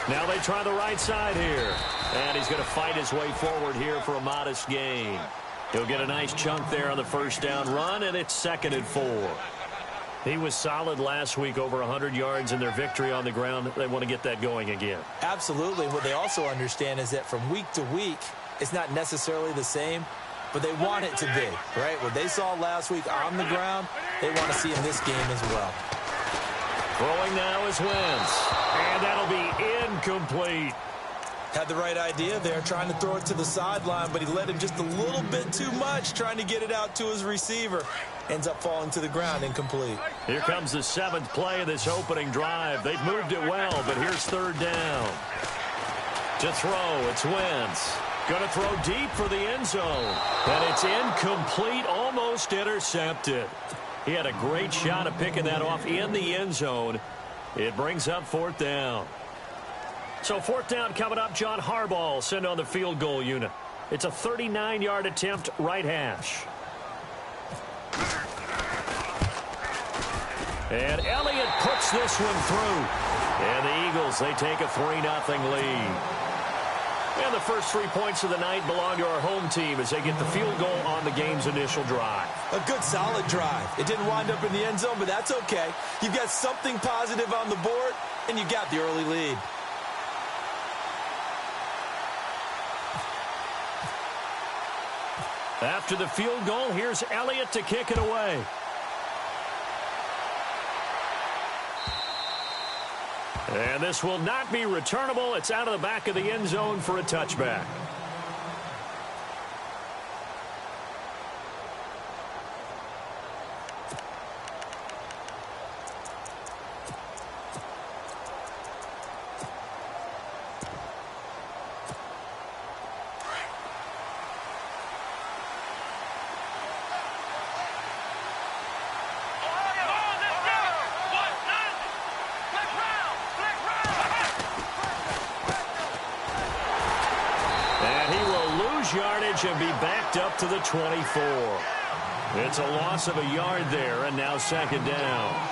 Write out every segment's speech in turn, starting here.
Now they try the right side here. And he's going to fight his way forward here for a modest gain. He'll get a nice chunk there on the first down run, and it's 2nd and 4. He was solid last week, over 100 yards in their victory on the ground. They want to get that going again. Absolutely. What they also understand is that from week to week, it's not necessarily the same, but they want it to be, right? What they saw last week on the ground, they want to see in this game as well. Throwing now is Wentz, and that'll be incomplete. Had the right idea there, trying to throw it to the sideline, but he let him just a little bit too much, trying to get it out to his receiver. Ends up falling to the ground, incomplete. Here comes the 7th play of this opening drive. They've moved it well, but here's 3rd down. To throw, it's Wentz. Going to throw deep for the end zone. And it's incomplete, almost intercepted. He had a great shot at picking that off in the end zone. It brings up 4th down. So 4th down coming up. John Harbaugh sent on the field goal unit. It's a 39-yard attempt, right hash. And Elliott puts this one through. And the Eagles, they take a 3-0 lead. And the first 3 points of the night belong to our home team as they get the field goal on the game's initial drive. A good, solid drive. It didn't wind up in the end zone, but that's okay. You've got something positive on the board, and you got the early lead. After the field goal, here's Elliott to kick it away. And this will not be returnable. It's out of the back of the end zone for a touchback. Yardage and be backed up to the 24. It's a loss of a yard there, and now 2nd down.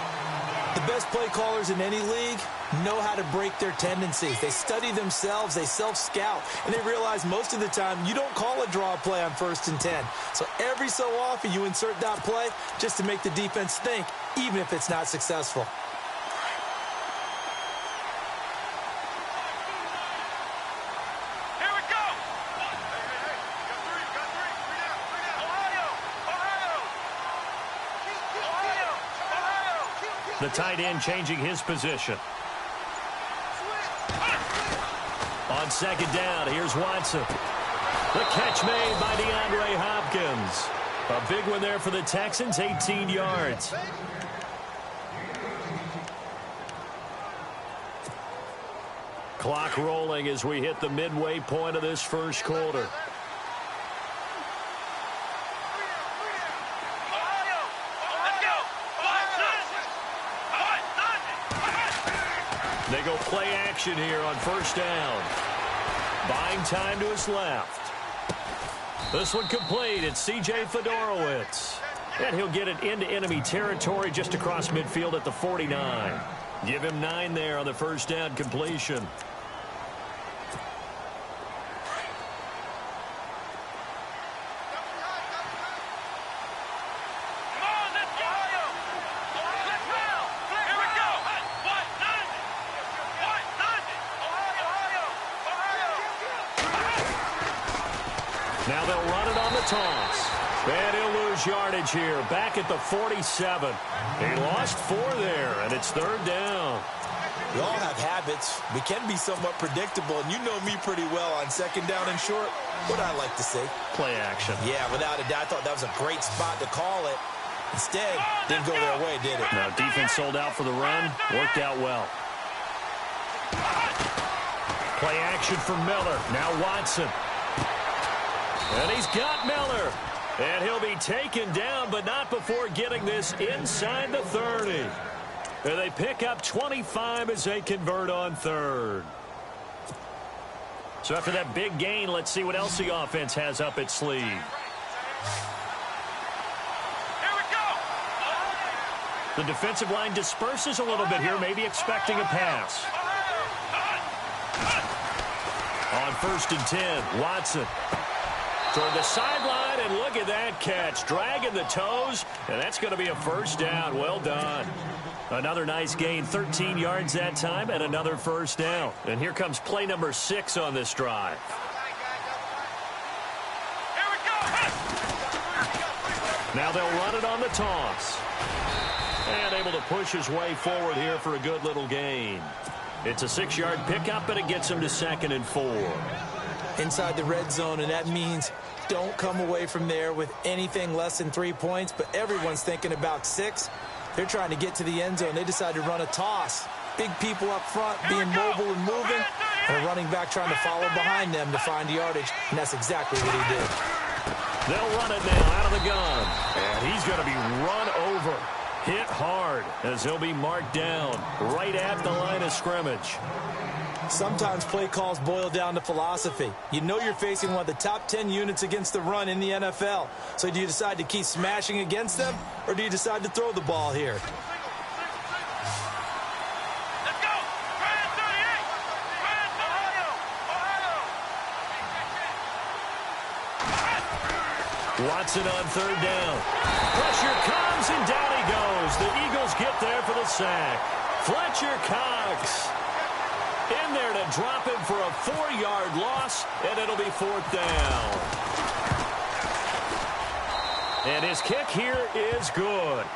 The best play callers in any league know how to break their tendencies. They study themselves, they self-scout, and they realize most of the time you don't call a draw play on 1st and 10. So every so often you insert that play just to make the defense think, even if it's not successful. The tight end changing his position. On 2nd down, here's Watson. The catch made by DeAndre Hopkins. A big one there for the Texans, 18 yards. Clock rolling as we hit the midway point of this first quarter. They go play action here on 1st down. Buying time to his left. This one complete. It's C.J. Fedorowicz. And he'll get it into enemy territory just across midfield at the 49. Give him 9 there on the 1st down completion. Now they'll run it on the toss. And he'll lose yardage here. Back at the 47. He lost 4 there, and it's 3rd down. We all have habits. We can be somewhat predictable, and you know me pretty well on 2nd down and short. What I like to see. Play action. Yeah, without a doubt. I thought that was a great spot to call it. Instead, didn't go their way, did it? No, defense sold out for the run. Worked out well. Play action for Miller. Now Watson. And he's got Miller. And he'll be taken down, but not before getting this inside the 30. And they pick up 25 as they convert on 3rd. So after that big gain, let's see what else the offense has up its sleeve. The defensive line disperses a little bit here, maybe expecting a pass. On 1st and 10, Watson. Toward the sideline, and look at that catch. Dragging the toes, and that's going to be a first down. Well done. Another nice gain, 13 yards that time, and another first down. And here comes play number 6 on this drive. Now they'll run it on the toss. And able to push his way forward here for a good little gain. It's a 6-yard pickup, and it gets him to 2nd and 4. Inside the red zone, and that means don't come away from there with anything less than 3 points, but everyone's thinking about 6. They're trying to get to the end zone. They decide to run a toss. Big people up front being mobile and moving, and a running back trying to follow behind them to find yardage, and that's exactly what he did. They'll run it now out of the gun, and he's going to be run over. Hit hard as he'll be marked down right at the line of scrimmage. Sometimes play calls boil down to philosophy. You know you're facing one of the top 10 units against the run in the NFL. So do you decide to keep smashing against them, or do you decide to throw the ball here? Let's go! Ryan 38! Ryan Ohio! Watson on 3rd down. Pressure comes, and down he goes. The Eagles get there for the sack. Fletcher Cox in there to drop him for a 4-yard loss, and it'll be 4th down. And his kick here is good.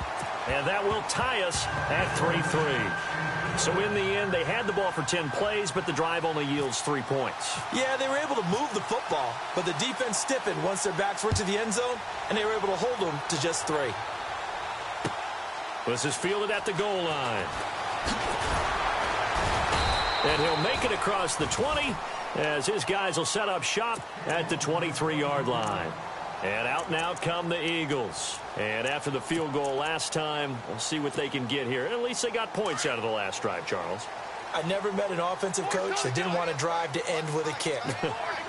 And that will tie us at 3-3. So in the end, they had the ball for 10 plays, but the drive only yields 3 points. Yeah, they were able to move the football, but the defense stiffened once their backs were to the end zone, and they were able to hold them to just 3. This is fielded at the goal line. And he'll make it across the 20 as his guys will set up shop at the 23-yard line. And out come the Eagles. And after the field goal last time, we'll see what they can get here. At least they got points out of the last drive, Charles. I never met an offensive coach that didn't want to drive to end with a kick.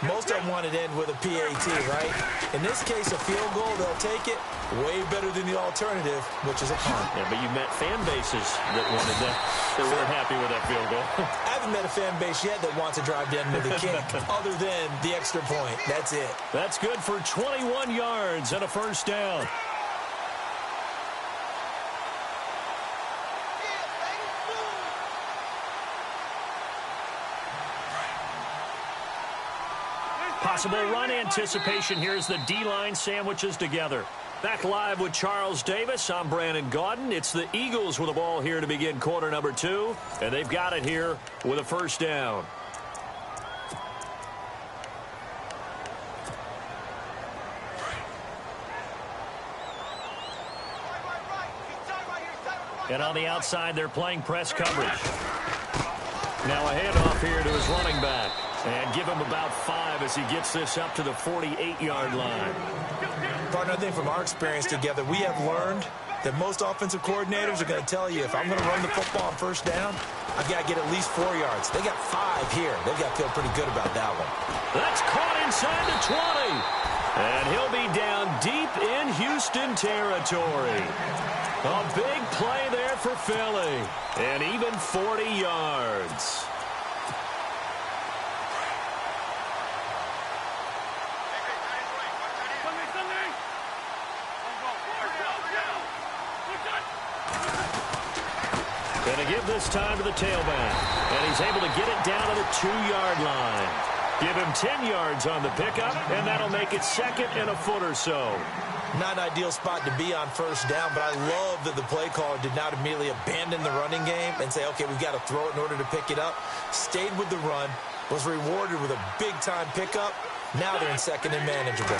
Most of them wanted to end with a PAT, right? In this case, a field goal, they'll take it. Way better than the alternative, which is a punt. Yeah, but you met fan bases that wanted that. They weren't happy with that field goal. I haven't met a fan base yet that wants to drive to end with a kick, other than the extra point. That's it. That's good for 21 yards and a first down. Possible run anticipation here as the D-line sandwiches together. Back live with Charles Davis. I'm Brandon Gaudin. It's the Eagles with the ball here to begin quarter number 2. And they've got it here with a first down. And on the outside, they're playing press coverage. Now a handoff here to his running back. And give him about 5 as he gets this up to the 48-yard line. Partner, I think from our experience together, we have learned that most offensive coordinators are going to tell you, if I'm going to run the football on first down, I've got to get at least 4 yards. They got 5 here. They've got to feel pretty good about that one. That's caught inside the 20. And he'll be down deep in Houston territory. A big play there for Philly. And even 40 yards. Going to give this time to the tailback. And he's able to get it down to the 2-yard line. Give him 10 yards on the pickup, and that'll make it 2nd and a foot or so. Not an ideal spot to be on first down, but I love that the play caller did not immediately abandon the running game and say, okay, we've got to throw it in order to pick it up. Stayed with the run, was rewarded with a big-time pickup. Now they're in 2nd and manageable.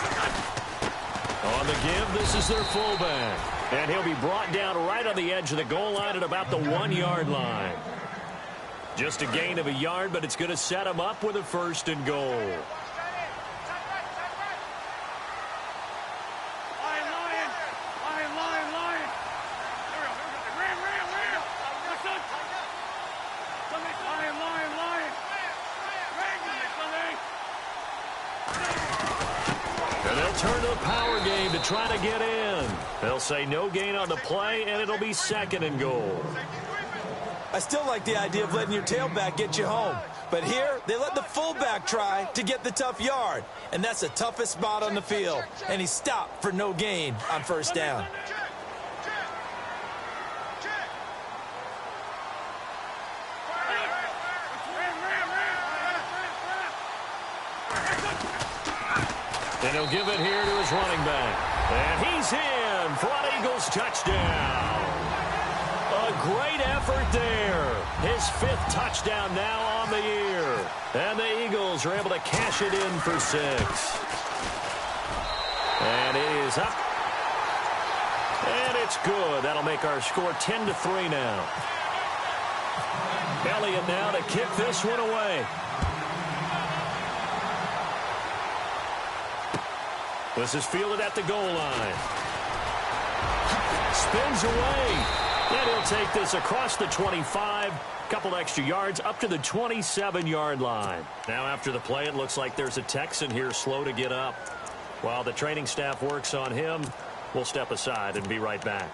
On the give, this is their fullback. And he'll be brought down right on the edge of the goal line at about the 1-yard line. Just a gain of a yard, but it's going to set him up with a 1st and goal. turn to the power game to try to get in. They'll say no gain on the play, and it'll be 2nd and goal. I still like the idea of letting your tailback get you home. But here, they let the fullback try to get the tough yard. And that's the toughest spot on the field. And he stopped for no gain on 1st down. And he'll give it here to his running back. And he's in for an Eagles touchdown. A great effort there. His 5th touchdown now on the year. And the Eagles are able to cash it in for 6. And it is up. And it's good. That'll make our score 10-3 now. Elliott now to kick this one away. This is fielded at the goal line. Spins away. And he'll take this across the 25. Couple extra yards up to the 27-yard line. Now after the play, it looks like there's a Texan here slow to get up. While the training staff works on him, we'll step aside and be right back.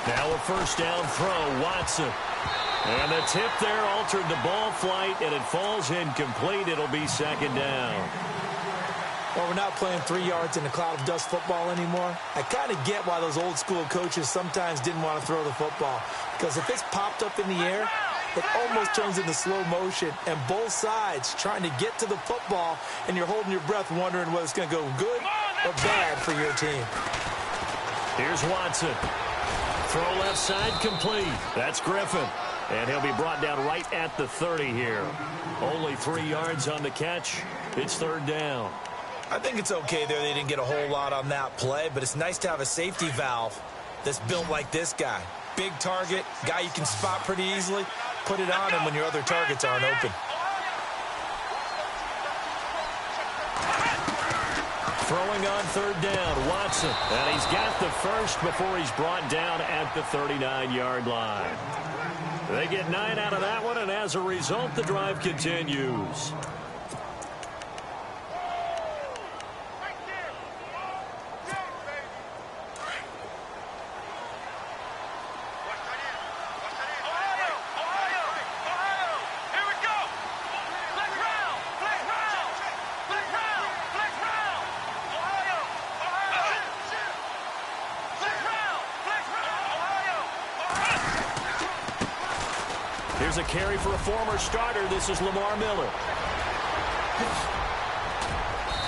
Now a 1st down throw, Watson. And the tip there altered the ball flight, and it falls incomplete. It'll be 2nd down. Well, we're not playing 3 yards in a cloud of dust football anymore. I kind of get why those old school coaches sometimes didn't want to throw the football. Because if it's popped up in the air, it almost turns into slow motion. And both sides trying to get to the football, and you're holding your breath wondering whether it's going to go good or bad for your team. Here's Watson. Throw left side complete. That's Griffin. And he'll be brought down right at the 30 here. Only 3 yards on the catch. It's 3rd down. I think it's okay there. They didn't get a whole lot on that play, but it's nice to have a safety valve that's built like this guy. Big target, guy you can spot pretty easily. Put it on him when your other targets aren't open. Throwing on 3rd down, Watson. And he's got the first before he's brought down at the 39-yard line. They get 9 out of that one, and as a result, the drive continues. Here's a carry for a former starter. This is Lamar Miller.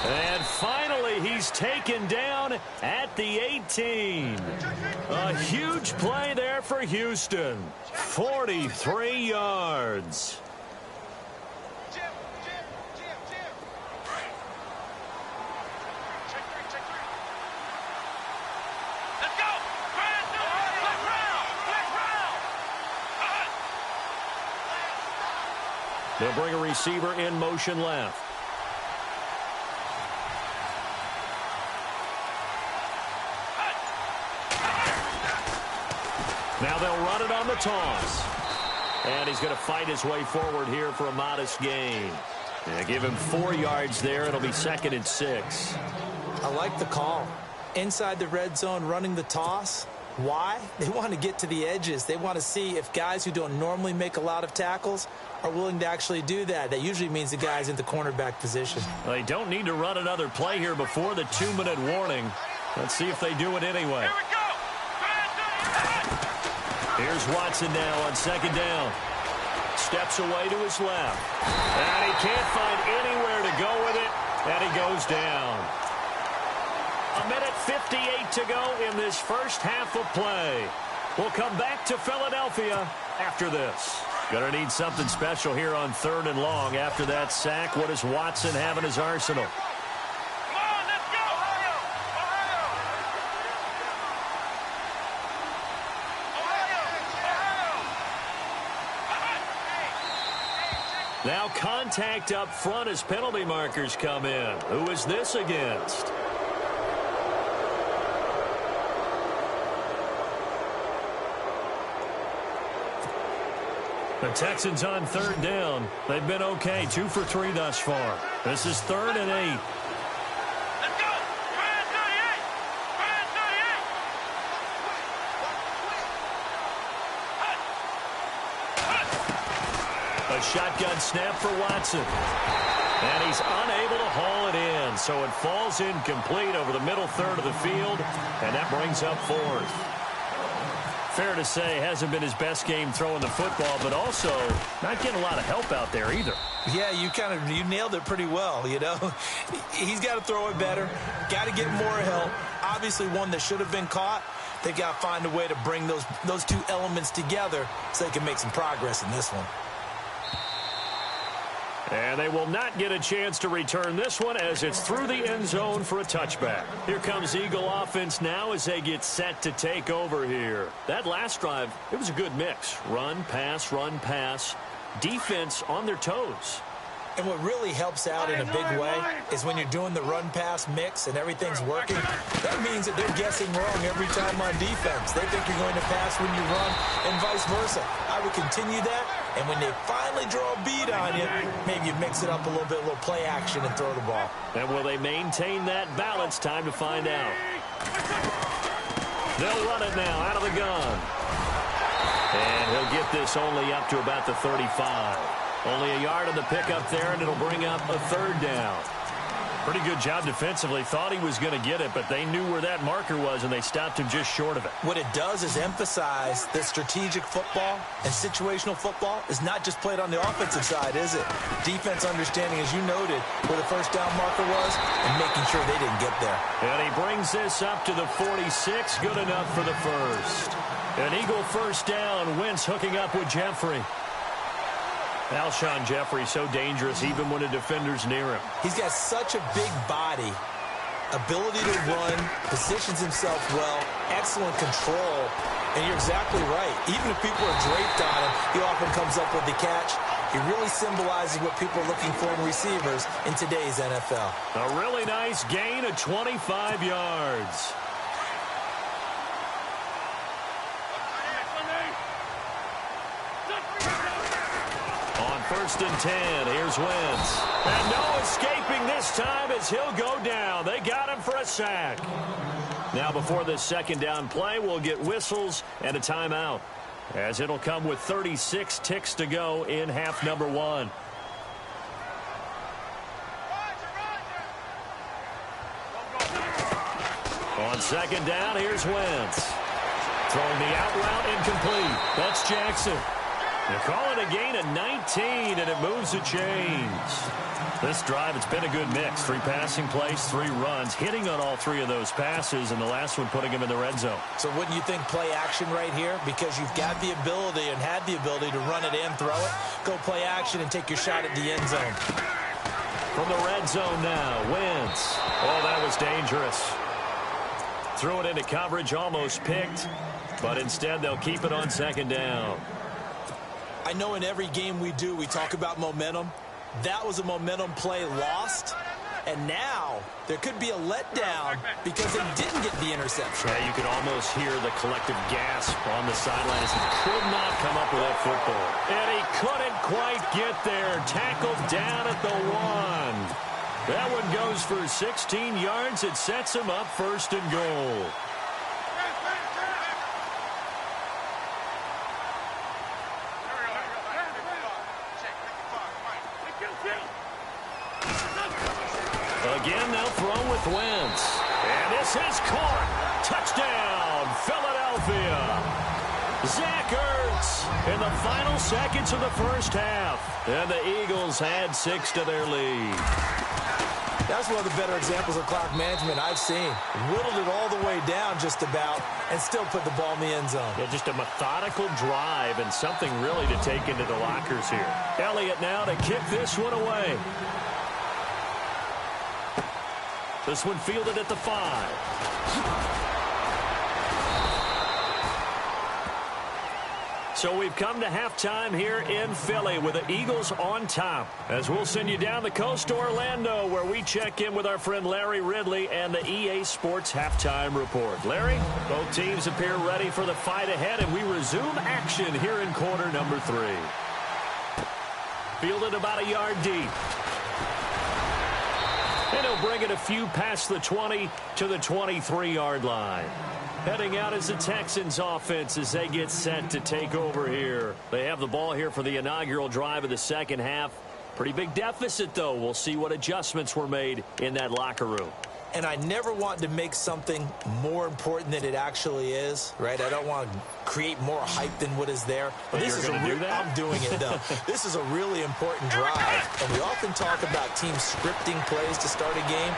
And finally, he's taken down at the 18. A huge play there for Houston. 43 yards. They'll bring a receiver in motion left. Now they'll run it on the toss. And he's going to fight his way forward here for a modest gain. Yeah, give him 4 yards there. It'll be 2nd and 6. I like the call. Inside the red zone running the toss. Why? They want to get to the edges. They want to see if guys who don't normally make a lot of tackles are willing to actually do that. That usually means the guy's in the cornerback position. Well, they don't need to run another play here before the 2-minute warning. Let's see if they do it anyway. Here we go. Here's Watson now on 2nd down. Steps away to his left. And he can't find anywhere to go with it. And he goes down. 1:58 to go in this first half of play. We'll come back to Philadelphia after this. Going to need something special here on 3rd and long. After that sack, what does Watson have in his arsenal? Come on, let's go. Ohio. Ohio. Now contact up front as penalty markers come in. Who is this against? The Texans on third down. They've been okay, 2 for 3 thus far. This is 3rd and 8. Let's go. Try 38. Try 38. A shotgun snap for Watson. And he's unable to haul it in, so it falls incomplete over the middle third of the field, and that brings up 4th. Fair to say, hasn't been his best game throwing the football, but also not getting a lot of help out there either. Yeah, you nailed it pretty well, you know. He's got to throw it better, got to get more help. Obviously one that should have been caught. They've got to find a way to bring those two elements together so they can make some progress in this one. And they will not get a chance to return this one as it's through the end zone for a touchback. Here comes Eagle offense now as they get set to take over here. That last drive, it was a good mix. Run, pass, defense on their toes. And what really helps out in a big way is when you're doing the run-pass mix and everything's working, that means that they're guessing wrong every time on defense. They think you're going to pass when you run and vice versa. I would continue that, and when they finally draw a bead on you, maybe you mix it up a little bit, a little play action and throw the ball. And will they maintain that balance? Time to find out. They'll run it now out of the gun. And he'll get this only up to about the 35. Only a yard on the pickup there, and it'll bring up a 3rd down. Pretty good job defensively. Thought he was going to get it, but they knew where that marker was, and they stopped him just short of it. What it does is emphasize that strategic football and situational football is not just played on the offensive side, is it? Defense understanding, as you noted, where the first down marker was and making sure they didn't get there. And he brings this up to the 46. Good enough for the first. An Eagle first down. Wentz hooking up with Jeffrey. Alshon Jeffrey so dangerous even when a defender's near him. He's got such a big body, ability to run, positions himself well, excellent control, and you're exactly right. Even if people are draped on him, he often comes up with the catch. He really symbolizes what people are looking for in receivers in today's NFL. A really nice gain of 25 yards. First and 10. Here's Wentz. And no escaping this time as he'll go down. They got him for a sack. Now before this second down play, we'll get whistles and a timeout, as it'll come with 36 ticks to go in half number 1. On second down, here's Wentz. Throwing the out route incomplete. That's Jackson. They call it a gain of 19, and it moves the chains. This drive, it's been a good mix. 3 passing plays, 3 runs, hitting on all 3 of those passes, and the last one putting him in the red zone. So wouldn't you think play action right here? Because you've got the ability and had the ability to run it and throw it. Go play action and take your shot at the end zone. From the red zone now, Wentz. Oh, that was dangerous. Threw it into coverage, almost picked, but instead they'll keep it on second down. I know in every game we do, we talk about momentum. That was a momentum play lost. And now there could be a letdown because they didn't get the interception. Yeah, you could almost hear the collective gasp on the sideline as he could not come up with that football. And he couldn't quite get there. Tackled down at the 1. That one goes for 16 yards. It sets him up first and goal. Again, they'll throw with Wentz. And this is caught. Touchdown, Philadelphia. Zach Ertz in the final seconds of the first half. And the Eagles add 6 to their lead. That's one of the better examples of clock management I've seen. Whittled it all the way down just about and still put the ball in the end zone. Yeah, just a methodical drive and something really to take into the lockers here. Elliott now to kick this one away. This one fielded at the 5. So we've come to halftime here in Philly with the Eagles on top. As we'll send you down the coast to Orlando, where we check in with our friend Larry Ridley and the EA Sports Halftime Report. Larry, both teams appear ready for the fight ahead, and we resume action here in quarter number 3. Fielded about a yard deep. And he'll bring it a few past the 20 to the 23-yard line. Heading out is the Texans offense as they get set to take over here. They have the ball here for the inaugural drive of the second half. Pretty big deficit, though. We'll see what adjustments were made in that locker room. And I never want to make something more important than it actually is, right? I don't want to create more hype than what is there. But this is I'm doing it, though. This is a really important drive. And we often talk about teams scripting plays to start a game.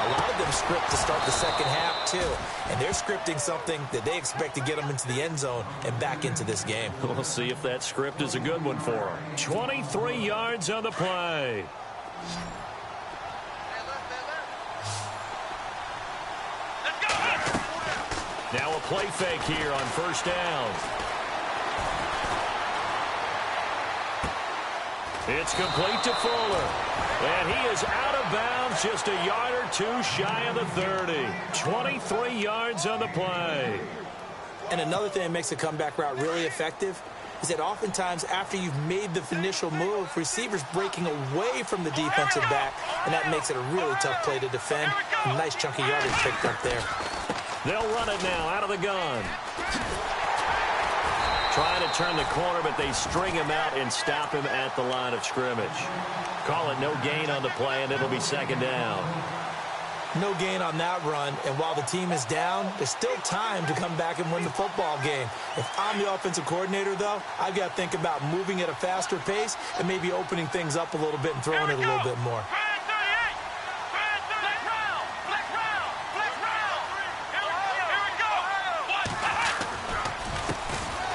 A lot of them script to start the second half, too. And they're scripting something that they expect to get them into the end zone and back into this game. We'll see if that script is a good one for them. 23 yards on the play. Now a play fake here on first down. It's complete to Fuller. And he is out of bounds just a yard or two shy of the 30. 23 yards on the play. And another thing that makes a comeback route really effective is that oftentimes after you've made the initial move, receivers breaking away from the defensive back, and that makes it a really tough play to defend. A nice chunky yardage picked up there. They'll run it now out of the gun. Trying to turn the corner, but they string him out and stop him at the line of scrimmage. Call it no gain on the play, and it'll be second down. No gain on that run, and while the team is down, there's still time to come back and win the football game. If I'm the offensive coordinator, though, I've got to think about moving at a faster pace and maybe opening things up a little bit and throwing it a little bit more.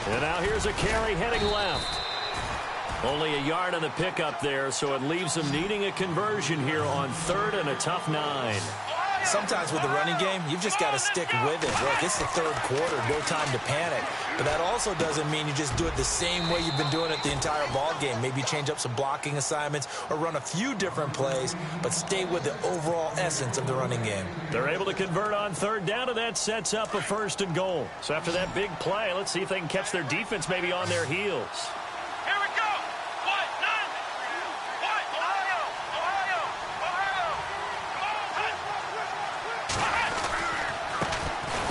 And now here's a carry heading left. Only a yard on the pickup there, so it leaves them needing a conversion here on 3rd and a tough 9. Sometimes with the running game, you've just got to stick with it. Look, it's the third quarter, no time to panic. But that also doesn't mean you just do it the same way you've been doing it the entire ball game. Maybe change up some blocking assignments or run a few different plays, but stay with the overall essence of the running game. They're able to convert on 3rd down, and that sets up a 1st and goal. So after that big play, let's see if they can catch their defense maybe on their heels. Here we go.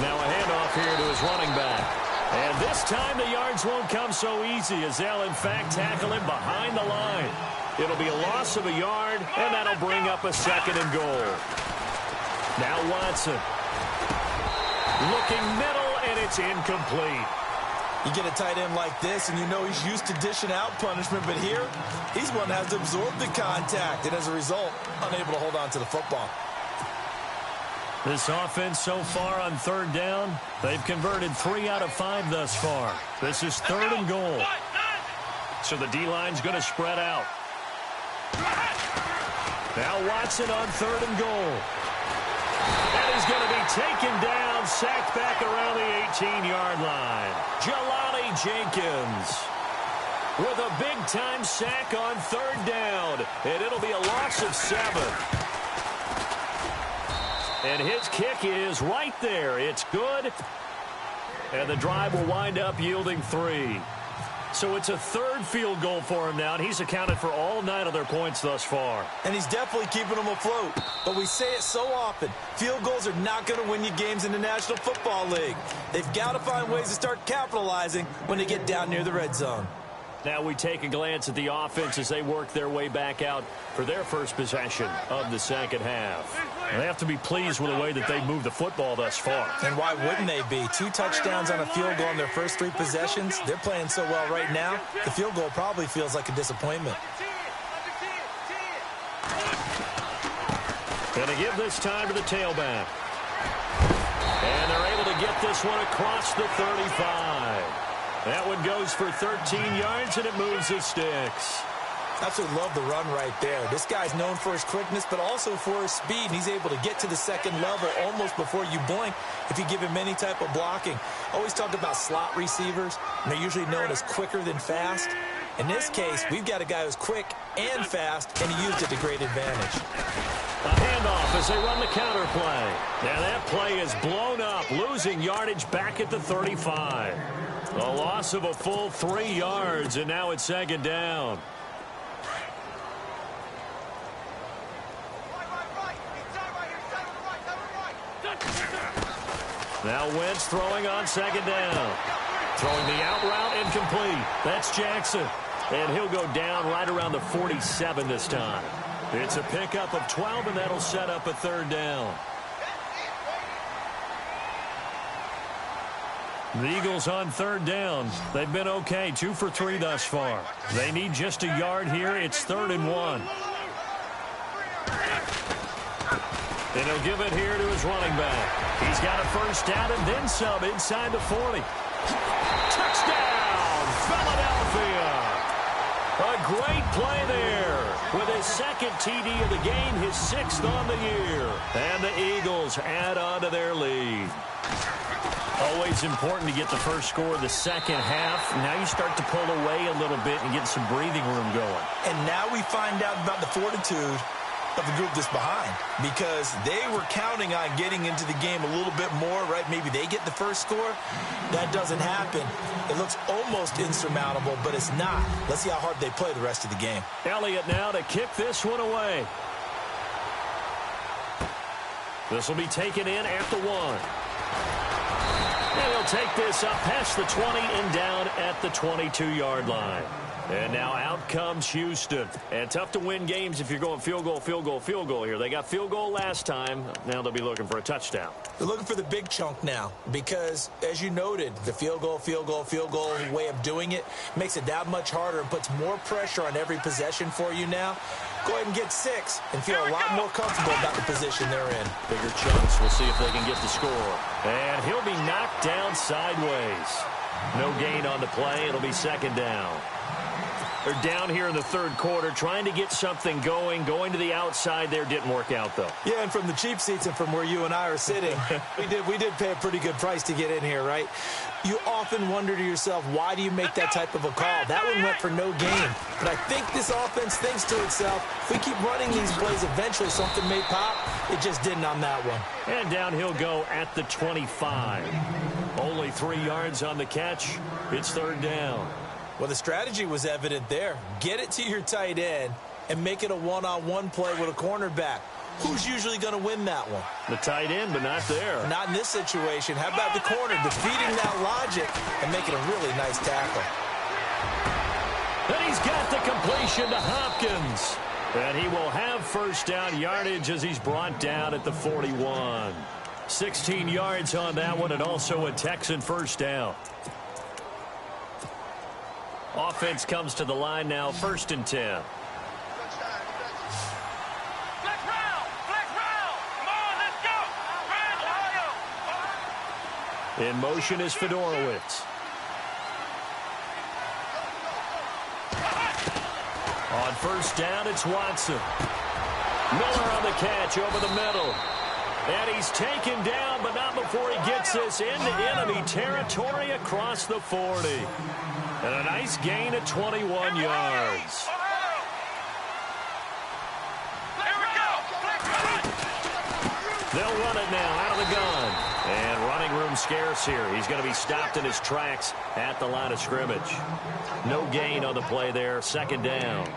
Now a handoff here to his running back. And this time the yards won't come so easy as they'll, in fact, tackle him behind the line. It'll be a loss of a yard, and that'll bring up a 2nd and goal. Now Watson. Looking middle, and it's incomplete. You get a tight end like this, and you know he's used to dishing out punishment, but here, he's one that has to absorb the contact, and as a result, unable to hold on to the football. This offense so far on 3rd down, they've converted 3 out of 5 thus far. This is 3rd and goal. So the D-line's going to spread out. Now Watson on 3rd and goal. And he's going to be taken down, sacked back around the 18-yard line. Jelani Jenkins with a big-time sack on 3rd down. And it'll be a loss of 7. And his kick is right there. It's good. And the drive will wind up yielding 3. So it's a 3rd field goal for him now, and he's accounted for all 9 of their points thus far. And he's definitely keeping them afloat. But we say it so often, field goals are not going to win you games in the National Football League. They've got to find ways to start capitalizing when they get down near the red zone. Now we take a glance at the offense as they work their way back out for their first possession of the second half. They have to be pleased with the way that they've moved the football thus far. And why wouldn't they be? 2 touchdowns on a field goal in their first 3 possessions. They're playing so well right now, the field goal probably feels like a disappointment. Going to give this time to the tailback. And they're able to get this one across the 35. That one goes for 13 yards, and it moves the sticks. Absolutely love the run right there. This guy's known for his quickness, but also for his speed. And he's able to get to the second level almost before you blink if you give him any type of blocking. Always talk about slot receivers, and they're usually known as quicker than fast. In this case, we've got a guy who's quick and fast, and he used it to great advantage. A handoff as they run the counter play. Now that play is blown up, losing yardage back at the 35. A loss of a full 3 yards, and now it's second down. Now Wentz throwing on second down. Throwing the out route incomplete. That's Jackson. And he'll go down right around the 47 this time. It's a pickup of 12, and that'll set up a third down. The Eagles on third down. They've been okay, 2 for 3 thus far. They need just a yard here. It's 3rd and 1. And he'll give it here to his running back. He's got a first down and then some inside the 40. Touchdown, Philadelphia. A great play there with his second TD of the game, his 6th on the year. And the Eagles add on to their lead. Always important to get the first score of the second half. Now you start to pull away a little bit and get some breathing room going. And now we find out about the fortitude of the group that's behind, because they were counting on getting into the game a little bit more, right? Maybe they get the first score. That doesn't happen. It looks almost insurmountable, but it's not. Let's see how hard they play the rest of the game. Elliott now to kick this one away. This will be taken in at the 1. And he'll take this up past the 20 and down at the 22-yard line. And now out comes Houston. And tough to win games if you're going field goal, field goal, field goal here. They got field goal last time. Now they'll be looking for a touchdown. They're looking for the big chunk now because, as you noted, the field goal way of doing it makes it that much harder and puts more pressure on every possession for you now. Go ahead and get 6 and feel a lot more comfortable about the position they're in. Bigger chunks. We'll see if they can get the score. And he'll be knocked down sideways. No gain on the play. It'll be second down. They're down here in the 3rd quarter, trying to get something going to the outside there. Didn't work out, though. Yeah, and from the cheap seats and from where you and I are sitting, we did pay a pretty good price to get in here, right? You often wonder to yourself, why do you make that type of a call? That one went for no gain. But I think this offense thinks to itself, if we keep running these plays, eventually something may pop. It just didn't on that one. And down he'll go at the 25. Only 3 yards on the catch. It's 3rd down. Well, the strategy was evident there. Get it to your tight end and make it a one-on-one play with a cornerback. Who's usually going to win that one? The tight end, but not there. Not in this situation. How about the corner defeating that logic and making a really nice tackle? And he's got the completion to Hopkins. And he will have first down yardage as he's brought down at the 41. 16 yards on that one, and also a Texan first down. Offense comes to the line now, 1st and 10. Flex round! Come on, let's go! In motion is Fedorowicz. On first down, it's Watson. Miller on the catch over the middle. And he's taken down, but not before he gets this into enemy territory across the 40. And a nice gain of 21 yards. They'll run it now out of the gun. And running room scarce here. He's going to be stopped in his tracks at the line of scrimmage. No gain on the play there. 2nd down.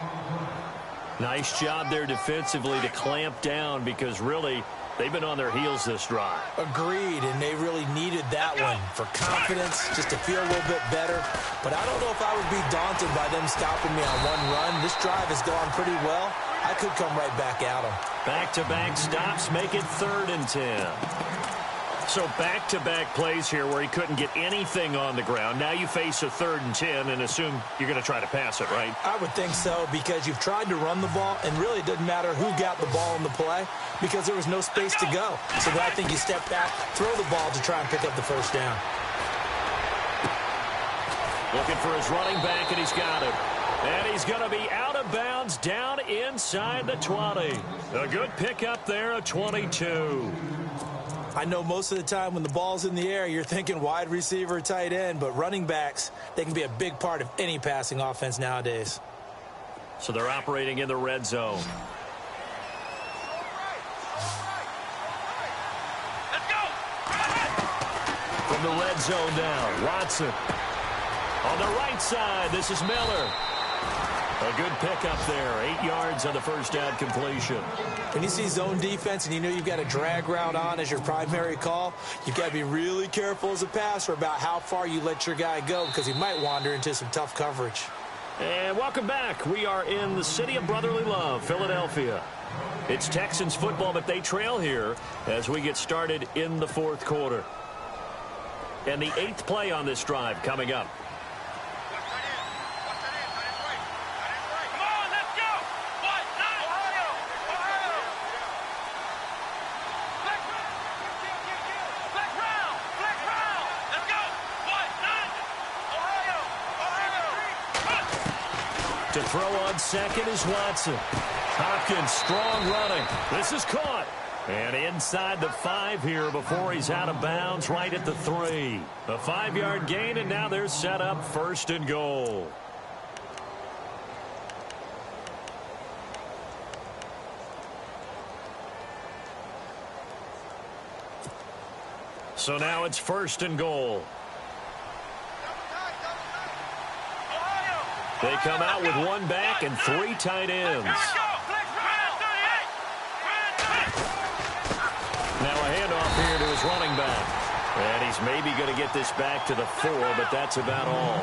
Nice job there defensively to clamp down because really they've been on their heels this drive. Agreed, and they really needed that one for confidence, just to feel a little bit better. But I don't know if I would be daunted by them stopping me on one run. This drive has gone pretty well. I could come right back at them. Back-to-back stops make it 3rd and 10. So back-to-back plays here where he couldn't get anything on the ground. Now you face a 3rd and 10 and assume you're going to try to pass it, right? I would think so because you've tried to run the ball, and really it doesn't matter who got the ball in the play because there was no space to go. So I think you step back, throw the ball to try and pick up the first down. Looking for his running back, and he's got it. And he's going to be out of bounds down inside the 20. A good pickup there, a 22. I know most of the time when the ball's in the air, you're thinking wide receiver, tight end, but running backs, they can be a big part of any passing offense nowadays. So they're operating in the red zone. Let's go. From the red zone now, Watson. On the right side, this is Miller. A good pickup there. 8 yards on the first down completion. When you see zone defense and you know you've got a drag route on as your primary call, you've got to be really careful as a passer about how far you let your guy go because he might wander into some tough coverage. And welcome back. We are in the city of brotherly love, Philadelphia. It's Texans football, but they trail here as we get started in the fourth quarter. And the 8th play on this drive coming up. To throw on second is Watson. Hopkins, strong running. This is caught. And inside the 5 here before he's out of bounds right at the 3. A 5-yard gain, and now they're set up 1st and goal. So now it's 1st and goal. They come out with 1 back and 3 tight ends. Now a handoff here to his running back. And he's maybe going to get this back to the 4, but that's about all.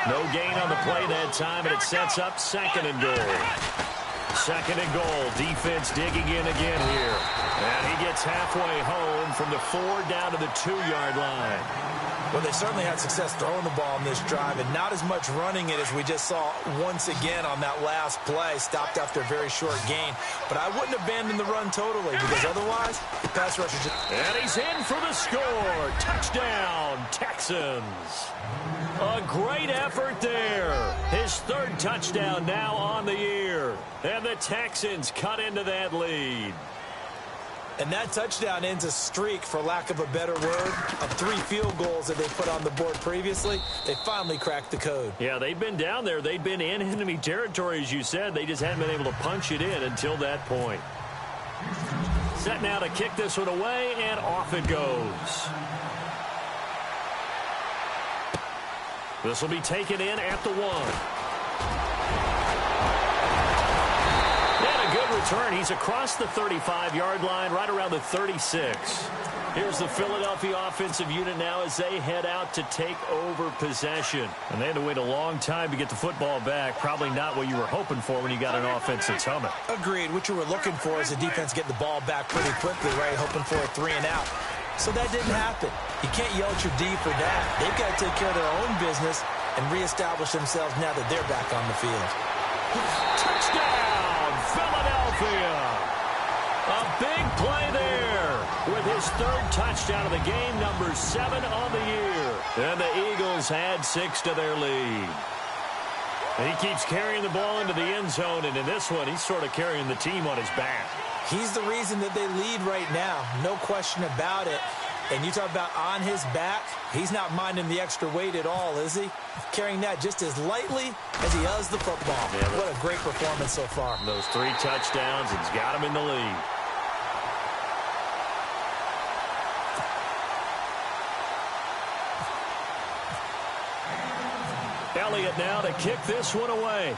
No gain on the play that time, and it sets up 2nd and goal. 2nd and goal. Defense digging in again here. And he gets halfway home from the 4 down to the 2-yard line. Well, they certainly had success throwing the ball in this drive, and not as much running it as we just saw once again on that last play, stopped after a very short gain. But I wouldn't abandon the run totally, because otherwise, the pass rush is just... And he's in for the score. Touchdown, Texans. A great effort there. His 3rd touchdown now on the year. And the Texans cut into that lead. And that touchdown ends a streak, for lack of a better word, of 3 field goals that they put on the board previously. They finally cracked the code. Yeah, they've been down there. They've been in enemy territory, as you said. They just hadn't been able to punch it in until that point. Set now to kick this one away, and off it goes. This will be taken in at the 1. Good return. He's across the 35-yard line, right around the 36. Here's the Philadelphia offensive unit now as they head out to take over possession. And they had to wait a long time to get the football back. Probably not what you were hoping for when you got an offense that's humming. Agreed. What you were looking for is the defense get the ball back pretty quickly, right? Hoping for a 3 and out. So that didn't happen. You can't yell at your D for that. They've got to take care of their own business and reestablish themselves now that they're back on the field. Touchdown, Philadelphia. A big play there with his 3rd touchdown of the game, number 7 on the year. And the Eagles add 6 to their lead. And he keeps carrying the ball into the end zone, and in this one, he's sort of carrying the team on his back. He's the reason that they lead right now, no question about it. And you talk about on his back, he's not minding the extra weight at all, is he? Carrying that just as lightly as he does the football. Yeah, what a great performance so far. Those 3 touchdowns, it's got him in the lead. Elliott now to kick this one away.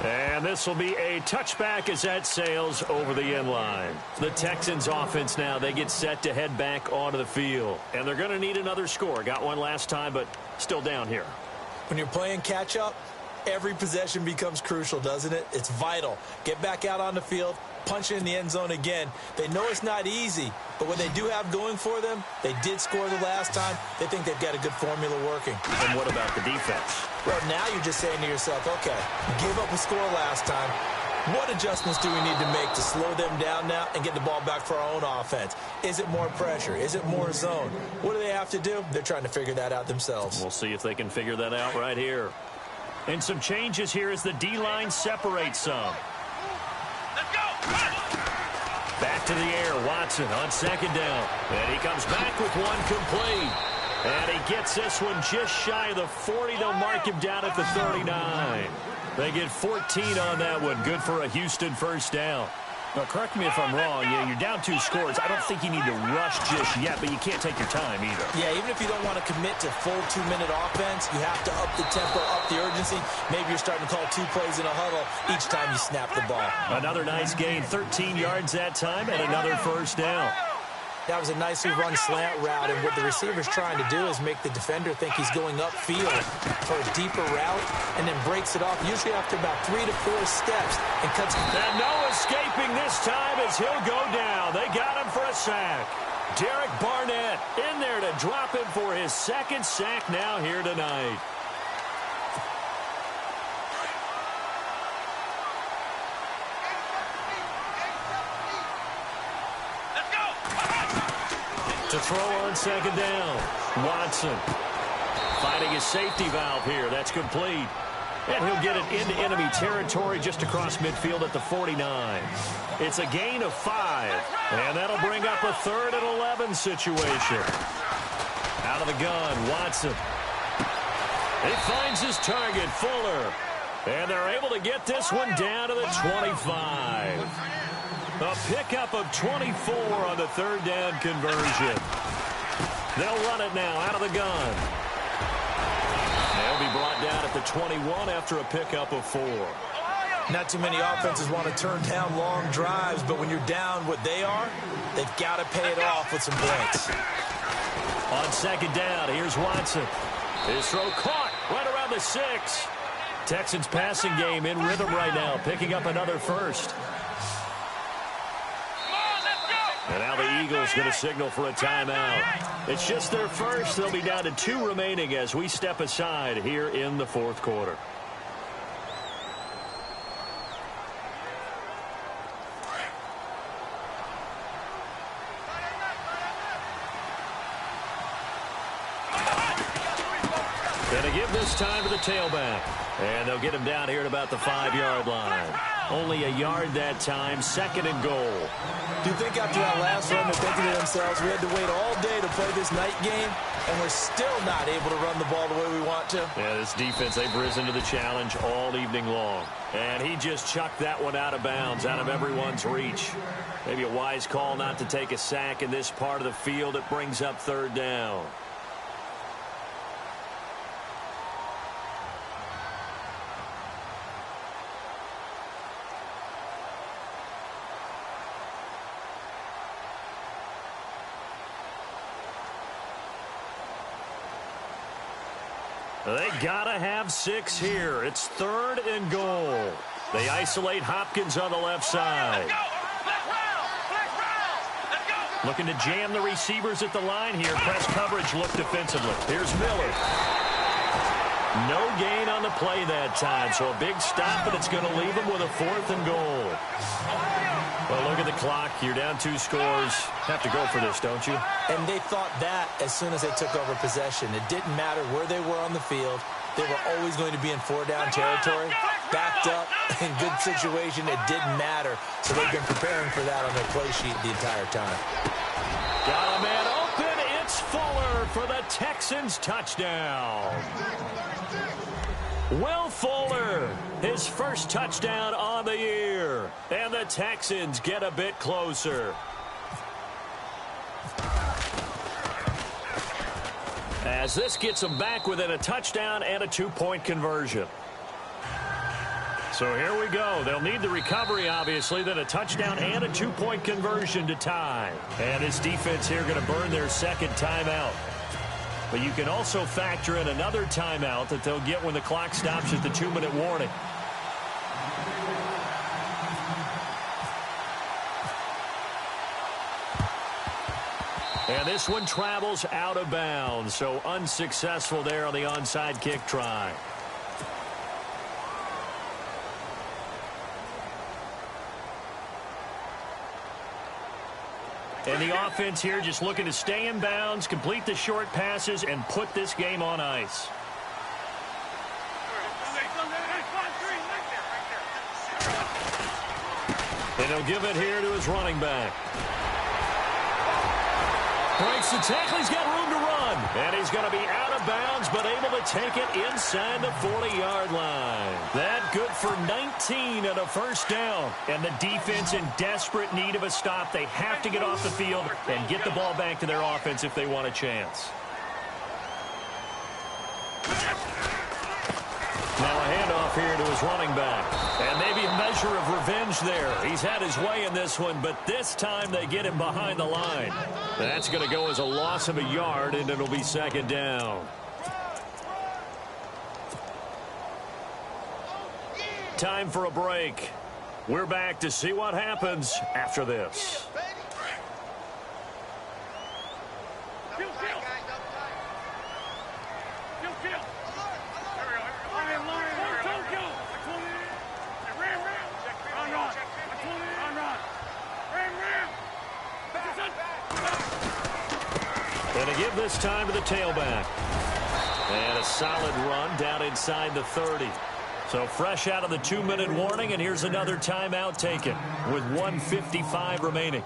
And this will be a touchback as that sails over the end line. The Texans offense now, they get set to head back onto the field. And they're going to need another score. Got one last time, but still down here. When you're playing catch-up, every possession becomes crucial, doesn't it? It's vital. Get back out on the field, punch it in the end zone again. They know it's not easy, but what they do have going for them, they did score the last time. They think they've got a good formula working. And what about the defense? Well, now you're just saying to yourself, okay, give up a score last time. What adjustments do we need to make to slow them down now and get the ball back for our own offense? Is it more pressure? Is it more zone? What do they have to do? They're trying to figure that out themselves. We'll see if they can figure that out right here. And some changes here as the D-line separates some. Let's go. Back to the air, Watson on second down. And he comes back with one complete. And he gets this one just shy of the 40. They'll mark him down at the 39. They get 14 on that one. Good for a Houston first down. Now, correct me if I'm wrong. You're down 2 scores. I don't think you need to rush just yet, but you can't take your time either. Yeah, even if you don't want to commit to full 2-minute offense, you have to up the tempo, up the urgency. Maybe you're starting to call 2 plays in a huddle each time you snap the ball. Another nice gain, 13 yards that time, and another first down. That was a nicely run slant route, and what the receiver's trying to do is make the defender think he's going upfield for a deeper route, and then breaks it off, usually after about 3 to 4 steps, and cuts. And no escaping this time as he'll go down. They got him for a sack. Derek Barnett in there to drop him for his second sack now here tonight. To throw on second down, Watson finding his safety valve here. That's complete. And he'll get it into enemy territory just across midfield at the 49. It's a gain of 5. And that'll bring up a 3rd and 11 situation. Out of the gun, Watson. He finds his target, Fuller. And they're able to get this one down to the 25. A pickup of 24 on the 3rd down conversion. They'll run it now out of the gun. They'll be brought down at the 21 after a pickup of 4. Not too many offenses want to turn down long drives, but when you're down what they are, they've got to pay it off with some points. On second down, here's Watson. His throw caught right around the 6. Texans passing game in rhythm right now, picking up another first. And now the Eagles going to signal for a timeout. It's just their first. They'll be down to 2 remaining as we step aside here in the 4th quarter. Going to give this time to the tailback. And they'll get him down here at about the 5-yard line. Only a yard that time, 2nd and goal. Do you think after that last run they're thinking to themselves, we had to wait all day to play this night game, and we're still not able to run the ball the way we want to? Yeah, this defense, they've risen to the challenge all evening long. And he just chucked that one out of bounds, out of everyone's reach. Maybe a wise call not to take a sack in this part of the field. It brings up 3rd down. They gotta have 6 here. It's 3rd and goal. They isolate Hopkins on the left side. Looking to jam the receivers at the line here. Press coverage look defensively. Here's Miller. No gain on the play that time, so a big stop, and it's going to leave them with a 4th and goal. Well, look at the clock. You're down 2 scores. Have to go for this, don't you? And they thought that as soon as they took over possession. It didn't matter where they were on the field. They were always going to be in 4-down territory. Backed up, in good situation, it didn't matter. So they've been preparing for that on their play sheet the entire time. Got a man open. It's Fuller for the Texans touchdown. Will Fuller, his first touchdown on the year. And the Texans get a bit closer. As this gets them back within a touchdown and a 2-point conversion. So here we go. They'll need the recovery, obviously, then a touchdown and a 2-point conversion to tie. And this defense here going to burn their 2nd timeout. But you can also factor in another timeout that they'll get when the clock stops at the 2-minute warning. And this one travels out of bounds, so unsuccessful there on the onside kick try. And the offense here just looking to stay in bounds, complete the short passes, and put this game on ice. And he'll give it here to his running back. Breaks the tackle. He's got room to run. And he's going to be out of bounds, but able to take it inside the 40-yard line. That good for 19 and a first down. And the defense in desperate need of a stop. They have to get off the field and get the ball back to their offense if they want a chance. Now a handoff here to his running back. And maybe a measure of revenge there. He's had his way in this one, but this time they get him behind the line. That's going to go as a loss of a yard, and it'll be second down. Time for a break. We're back to see what happens after this. And to give this time to the tailback. And a solid run down inside the 30. So fresh out of the 2-minute warning, and here's another timeout taken with 1:55 remaining.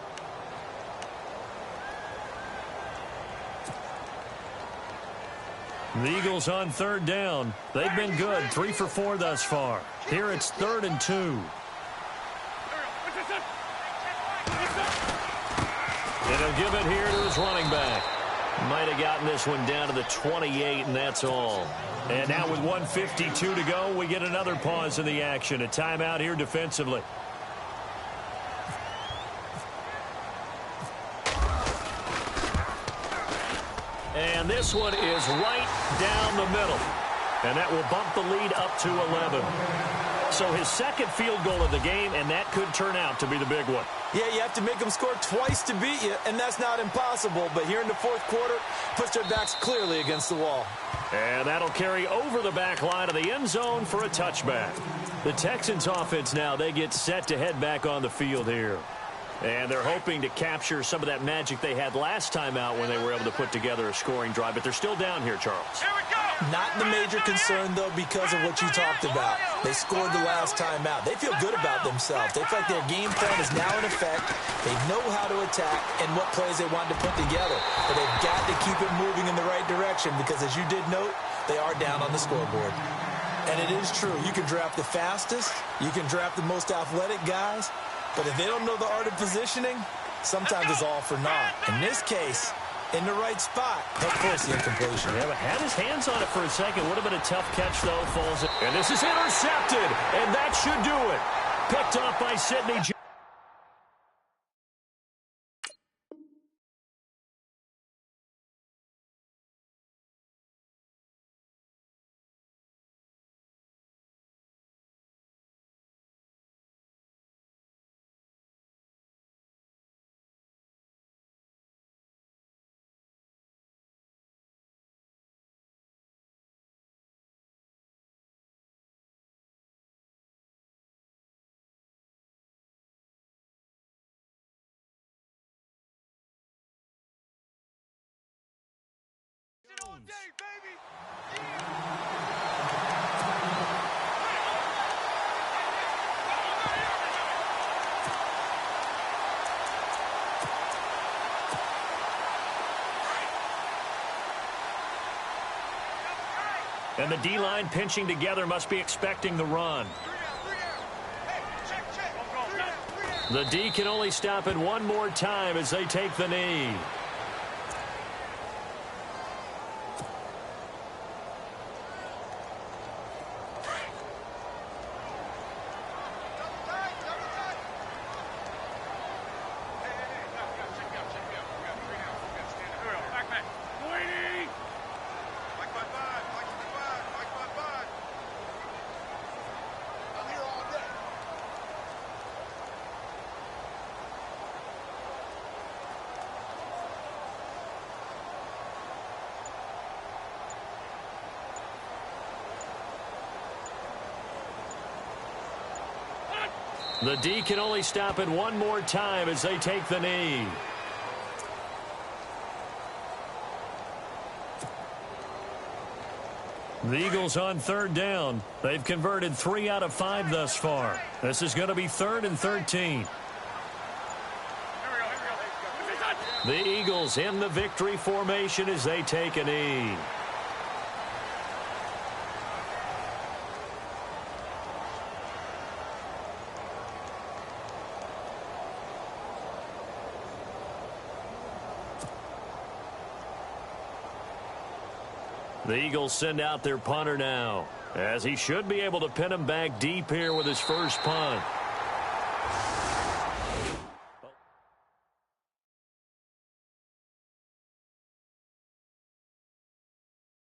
The Eagles on third down. They've been good, 3 for 4 thus far. Here it's 3rd and 2. And he'll give it here to his running back. Might have gotten this one down to the 28, and that's all. And now with 1:52 to go, we get another pause in the action. A timeout here defensively. And this one is right down the middle. And that will bump the lead up to 11. So his second field goal of the game, and that could turn out to be the big one. Yeah, you have to make them score twice to beat you, and that's not impossible. But here in the fourth quarter, puts their backs clearly against the wall. And that'll carry over the back line of the end zone for a touchback. The Texans offense now, they get set to head back on the field here. And they're hoping to capture some of that magic they had last time out when they were able to put together a scoring drive. But they're still down here, Charles. Here we go. Not the major concern, though, because of what you talked about. They scored the last time out. They feel good about themselves. They feel like their game plan is now in effect. They know how to attack and what plays they want to put together. But they've got to keep it moving in the right direction because, as you did note, they are down on the scoreboard. And it is true. You can draft the fastest. You can draft the most athletic guys. But if they don't know the art of positioning, sometimes it's all for naught. In this case, in the right spot, he'll force the incompletion. Yeah, but had his hands on it for a second. Would have been a tough catch, though. Falls in. And this is intercepted, and that should do it. Picked off by Sidney. All day, baby. And the D-line pinching together must be expecting the run. The D can only stop it one more time as they take the knee. The D can only stop it one more time as they take the knee. The Eagles on third down. They've converted 3 out of 5 thus far. This is going to be 3rd and 13. The Eagles in the victory formation as they take a knee. The Eagles send out their punter now, as he should be able to pin him back deep here with his first punt.